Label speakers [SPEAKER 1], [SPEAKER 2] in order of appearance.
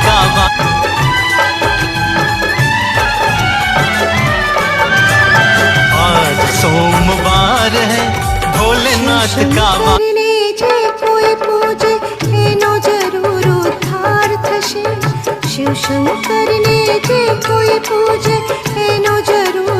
[SPEAKER 1] का आज सोमवार है भोलेनाथ का
[SPEAKER 2] करने जे कोई पूजे एनो जरूर उद्धार थशे। शिव शंकर ने जे कोई पूजे एनो जरूर